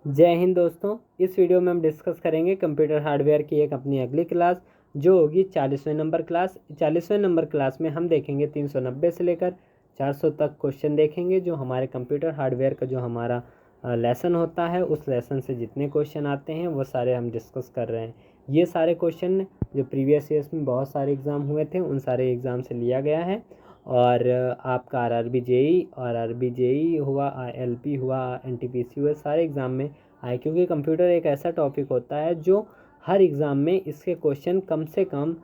जय हिंद दोस्तों। इस वीडियो में हम डिस्कस करेंगे कंप्यूटर हार्डवेयर की एक अपनी अगली क्लास जो होगी 40वें नंबर क्लास। 40वें नंबर क्लास में हम देखेंगे 390 से लेकर 400 तक क्वेश्चन देखेंगे। जो हमारे कंप्यूटर हार्डवेयर का जो हमारा लेसन होता है उस लेसन से जितने क्वेश्चन आते हैं वो सारे हम डिस्कस कर रहे हैं। ये सारे क्वेश्चन जो प्रीवियस ईयर्स में बहुत सारे एग्ज़ाम हुए थे उन सारे एग्ज़ाम से लिया गया है। और आपका आरआरबी जेई और आरबी जेई हुआ, एलपी हुआ, एनटीपीसी हुआ, सारे एग्ज़ाम में आए। क्योंकि कंप्यूटर एक ऐसा टॉपिक होता है जो हर एग्ज़ाम में इसके क्वेश्चन कम से कम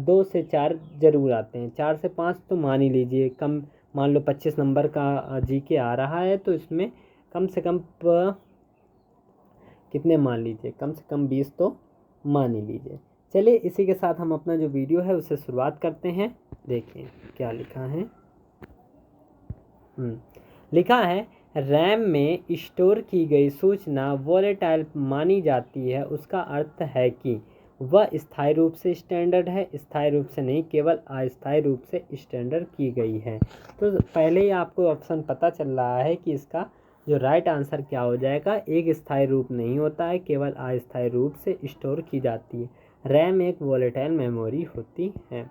2 से 4 ज़रूर आते हैं। 4 से 5 तो मान ही लीजिए। कम मान लो 25 नंबर का जीके आ रहा है तो इसमें कम से कम कितने मान लीजिए, कम से कम 20 तो मान ही लीजिए। चलिए इसी के साथ हम अपना जो वीडियो है उससे शुरुआत करते हैं। देखिए क्या लिखा है। लिखा है रैम में स्टोर की गई सूचना वोलेटाइल मानी जाती है। उसका अर्थ है कि वह स्थायी रूप से स्टैंडर्ड है, स्थायी रूप से नहीं, केवल अस्थायी रूप से स्टैंडर्ड की गई है। तो पहले ही आपको ऑप्शन पता चल रहा है कि इसका जो राइट आंसर क्या हो जाएगा। एक स्थायी रूप नहीं होता है, केवल अस्थायी रूप से स्टोर की जाती है। रैम एक वोलेटाइल मेमोरी होती है।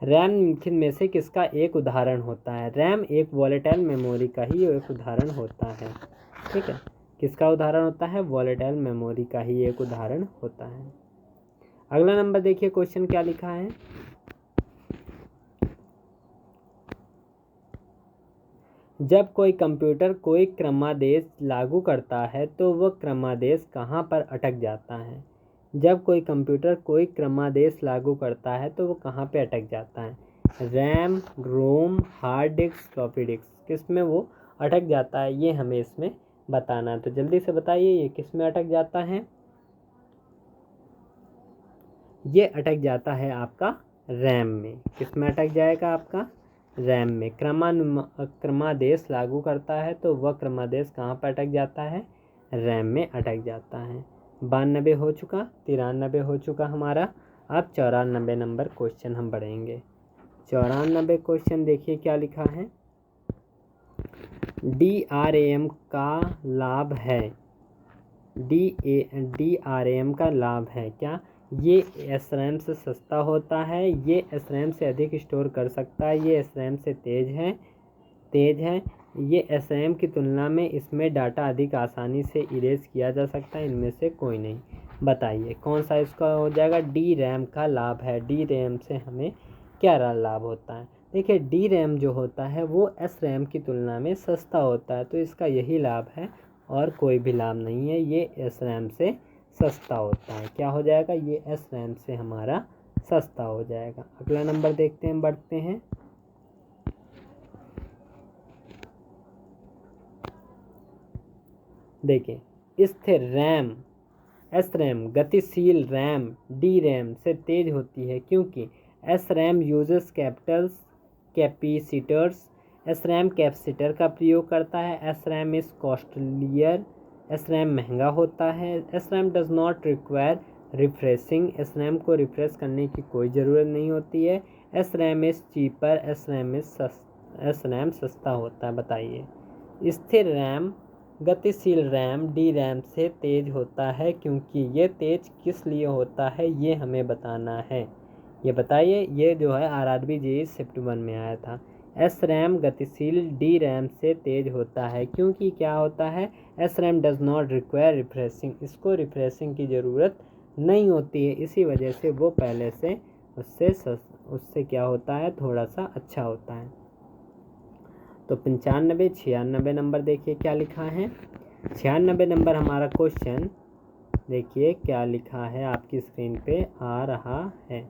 रैम निम्नलिखित में से किसका एक उदाहरण होता है। रैम एक वॉलेटाइल मेमोरी का ही एक उदाहरण होता है। ठीक है, किसका उदाहरण होता है? वॉलेटाइल मेमोरी का ही एक उदाहरण होता है। अगला नंबर देखिए, क्वेश्चन क्या लिखा है। जब कोई कंप्यूटर कोई क्रमादेश लागू करता है तो वह क्रमादेश कहाँ पर अटक जाता है। जब कोई कंप्यूटर कोई क्रमादेश लागू करता है तो वो कहाँ पे अटक जाता है। रैम, रोम, हार्ड डिस्क, फ्लॉपी डिस्क, किस में वो अटक जाता है ये हमें इसमें बताना है। तो जल्दी से बताइए ये किस में अटक जाता है। ये अटक जाता है आपका रैम में। किस में अटक जाएगा? आपका रैम में। क्रमादेश लागू करता है तो वह क्रमादेश कहाँ पर अटक जाता है? रैम में अटक जाता है। 92 हो चुका, 93 हो चुका हमारा। अब 94 नंबर क्वेश्चन हम बढ़ेंगे। 94 क्वेश्चन देखिए क्या लिखा है। DRAM का लाभ है। DRAM का लाभ है क्या? ये SRAM से सस्ता होता है, ये SRAM से अधिक स्टोर कर सकता है, ये SRAM से तेज़ है, ये SRAM की तुलना में इसमें डाटा अधिक आसानी से इरेज किया जा सकता है। इनमें से कोई नहीं। बताइए कौन सा इसका हो जाएगा। DRAM का लाभ है। DRAM से हमें क्या लाभ होता है? देखिए DRAM जो होता है वो SRAM की तुलना में सस्ता होता है, तो इसका यही लाभ है और कोई भी लाभ नहीं है। ये SRAM से सस्ता होता है। क्या हो जाएगा? ये SRAM से हमारा सस्ता हो जाएगा। अगला नंबर देखते हैं, बढ़ते हैं। देखिए स्थिर रैम SRAM गतिशील रैम DRAM से तेज होती है क्योंकि SRAM users capacitors SRAM capacitor का प्रयोग करता है। SRAM इज कॉस्टलियर, SRAM महंगा होता है। SRAM does not require refreshing, SRAM को रिफ्रेश करने की कोई ज़रूरत नहीं होती है। SRAM इज चीपर, SRAM सस्ता होता है। बताइए स्थिर रैम गतिशील रैम DRAM से तेज होता है क्योंकि ये तेज किस लिए होता है ये हमें बताना है। ये बताइए। ये जो है आरआरबी जेईई शिफ्ट 1 में आया था। SRAM गतिशील DRAM से तेज होता है क्योंकि क्या होता है? SRAM does not require refreshing, इसको रिफ्रेशिंग की ज़रूरत नहीं होती है, इसी वजह से वो पहले से उससे क्या होता है, थोड़ा सा अच्छा होता है। तो 95 96 नंबर देखिए क्या लिखा है। 96 नंबर हमारा क्वेश्चन देखिए क्या लिखा है, आपकी स्क्रीन पे आ रहा है।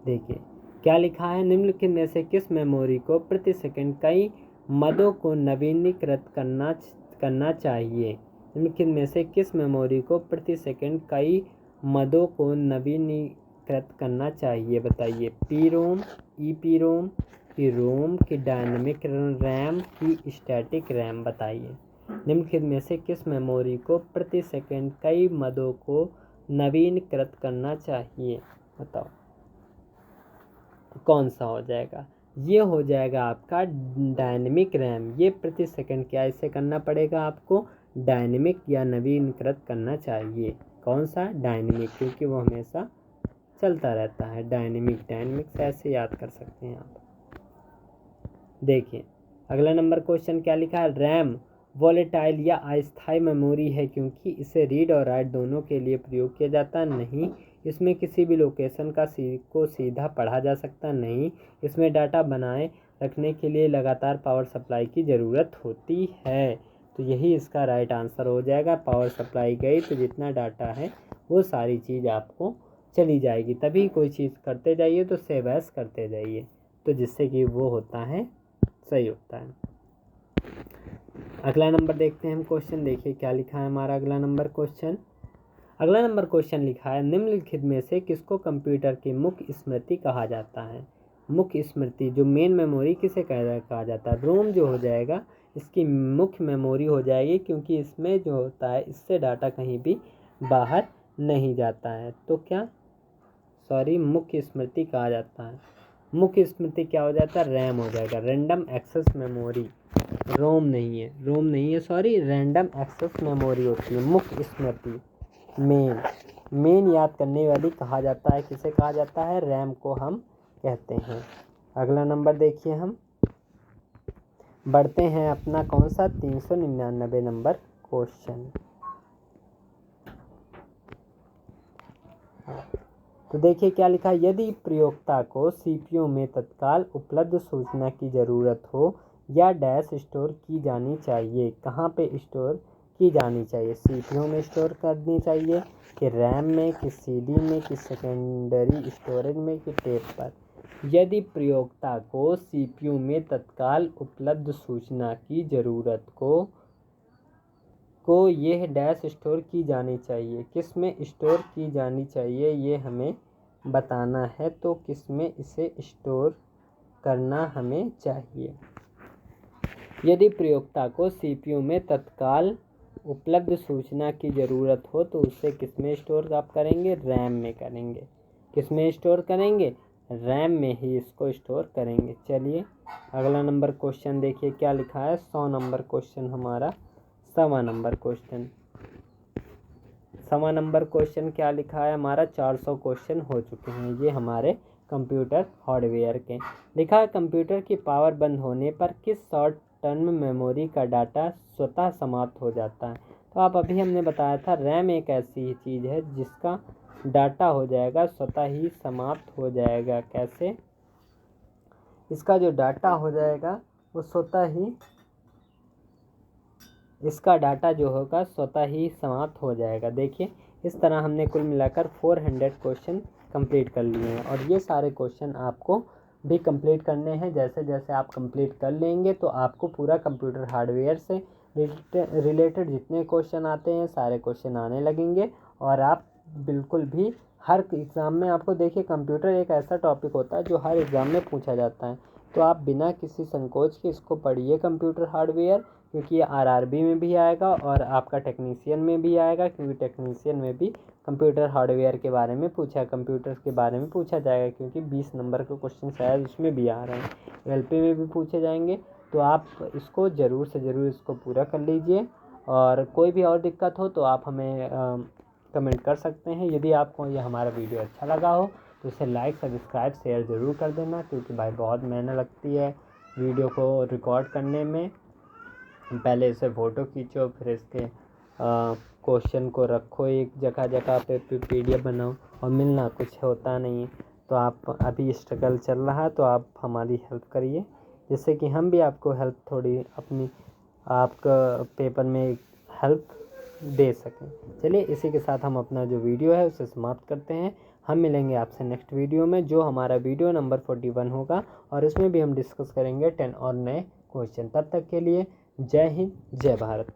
देखिए क्या लिखा है। निम्नलिखित में से किस मेमोरी को प्रति सेकंड कई मदों को नवीनीकृत करना चाहिए। निम्नलिखित में से किस मेमोरी को प्रति सेकंड कई मदों को नवीनीकृत करना चाहिए। बताइए PROM, EPROM की रोम की डायनेमिक रैम की स्टैटिक रैम। बताइए निम्नलिखित में से किस मेमोरी को प्रति सेकंड कई मदों को नवीनीकृत करना चाहिए। बताओ। कौन सा हो जाएगा? ये हो जाएगा आपका डायनेमिक रैम। ये प्रति सेकंड क्या इसे करना पड़ेगा आपको? डायनेमिक या नवीनीकृत करना चाहिए। कौन सा? डायनेमिक, क्योंकि वो हमेशा चलता रहता है। डायनेमिक से ऐसे याद कर सकते हैं आप। देखिए अगला नंबर क्वेश्चन क्या लिखा है? रैम वॉलेटाइल या अस्थायी मेमोरी है क्योंकि इसे रीड और राइट दोनों के लिए प्रयोग किया जाता नहीं। इसमें किसी भी लोकेशन को सीधा पढ़ा जा सकता नहीं। इसमें डाटा बनाए रखने के लिए लगातार पावर सप्लाई की ज़रूरत होती है। तो यही इसका राइट आंसर हो जाएगा। पावर सप्लाई गई तो जितना डाटा है वो सारी चीज़ आपको चली जाएगी। तभी कोई चीज़ करते जाइए तो सेव एज करते जाइए, तो जिससे कि वो होता है सही होता है। अगला नंबर देखते हैं हम क्वेश्चन। देखिए क्या लिखा है हमारा अगला नंबर क्वेश्चन। अगला नंबर क्वेश्चन लिखा है निम्नलिखित में से किसको कंप्यूटर की मुख्य स्मृति कहा जाता है? मुख्य स्मृति जो मेन मेमोरी किसे कहा जाता है? रोम जो हो जाएगा इसकी मुख्य मेमोरी हो जाएगी, क्योंकि इसमें जो होता है इससे डाटा कहीं भी बाहर नहीं जाता है। तो क्या मुख्य स्मृति कहा जाता है। मुख्य स्मृति क्या हो जाता है? रैम हो जाएगा, रैंडम एक्सेस मेमोरी। रोम नहीं है, रैंडम एक्सेस मेमोरी होती है मुख्य स्मृति। मेन याद करने वाली कहा जाता है। किसे कहा जाता है? रैम को हम कहते हैं। अगला नंबर देखिए, हम बढ़ते हैं अपना कौन सा 399 नंबर क्वेश्चन। तो देखिए क्या लिखा है। यदि प्रयोक्ता को सीपीयू में तत्काल उपलब्ध सूचना की ज़रूरत हो या डैश स्टोर की जानी चाहिए। कहाँ पे स्टोर की जानी चाहिए? सीपीयू में स्टोर करनी चाहिए कि रैम में, कि सीडी में, कि सेकेंडरी स्टोरेज में, कि टेप पर। यदि प्रयोक्ता को सीपीयू में तत्काल उपलब्ध सूचना की ज़रूरत को यह डैश स्टोर की जानी चाहिए। किस में स्टोर की जानी चाहिए ये हमें बताना है। तो किस में इसे स्टोर करना हमें चाहिए? यदि प्रयोक्ता को सीपीयू में तत्काल उपलब्ध सूचना की ज़रूरत हो तो उसे किस में स्टोर आप करेंगे? रैम में करेंगे। किस में स्टोर करेंगे? रैम में ही इसको स्टोर करेंगे। चलिए अगला नंबर क्वेश्चन देखिए क्या लिखा है। 100 नंबर क्वेश्चन हमारा 100वां नंबर क्वेश्चन। 100वां नंबर क्वेश्चन क्या लिखा है हमारा? 400 क्वेश्चन हो चुके हैं ये हमारे कंप्यूटर हार्डवेयर के। लिखा है कंप्यूटर की पावर बंद होने पर किस शॉर्ट टर्म मेमोरी का डाटा स्वतः समाप्त हो जाता है? तो आप अभी हमने बताया था रैम एक ऐसी चीज़ है जिसका डाटा हो जाएगा स्वतः ही समाप्त हो जाएगा। कैसे? इसका जो डाटा हो जाएगा वो स्वतः ही, इसका डाटा जो होगा स्वतः ही समाप्त हो जाएगा। देखिए इस तरह हमने कुल मिलाकर 400 क्वेश्चन कंप्लीट कर लिए हैं और ये सारे क्वेश्चन आपको भी कंप्लीट करने हैं। जैसे जैसे आप कंप्लीट कर लेंगे तो आपको पूरा कंप्यूटर हार्डवेयर से रिलेटेड जितने क्वेश्चन आते हैं सारे क्वेश्चन आने लगेंगे और आप बिल्कुल भी हर एग्ज़ाम में आपको देखिए कंप्यूटर एक ऐसा टॉपिक होता है जो हर एग्ज़ाम में पूछा जाता है। तो आप बिना किसी संकोच के इसको पढ़िए कंप्यूटर हार्डवेयर, क्योंकि ये आरआरबी में भी आएगा और आपका टेक्नीशियन में भी आएगा, क्योंकि टेक्नीशियन में भी कंप्यूटर हार्डवेयर के बारे में कंप्यूटर्स के बारे में पूछा जाएगा, क्योंकि 20 नंबर के क्वेश्चन शायद उसमें भी आ रहे हैं। एलपी में भी पूछे जाएंगे। तो आप इसको ज़रूर से ज़रूर इसको पूरा कर लीजिए और कोई भी और दिक्कत हो तो आप हमें कमेंट कर सकते हैं। यदि आपको ये हमारा वीडियो अच्छा लगा हो तो इसे लाइक, सब्सक्राइब, शेयर ज़रूर कर देना, क्योंकि भाई बहुत मेहनत लगती है वीडियो को रिकॉर्ड करने में। पहले इसे फ़ोटो खींचो, फिर इसके क्वेश्चन को रखो एक जगह पे, पीडीएफ बनाओ और मिलना कुछ होता नहीं। तो आप अभी स्ट्रगल चल रहा है तो आप हमारी हेल्प करिए, जिससे कि हम भी आपको हेल्प थोड़ी अपनी आपका पेपर में हेल्प दे सकें। चलिए इसी के साथ हम अपना जो वीडियो है उसे समाप्त करते हैं। हम मिलेंगे आपसे नेक्स्ट वीडियो में, जो हमारा वीडियो नंबर 41 होगा और इसमें भी हम डिस्कस करेंगे 10 और नए क्वेश्चन। तब तक के लिए जय हिंद, जय भारत।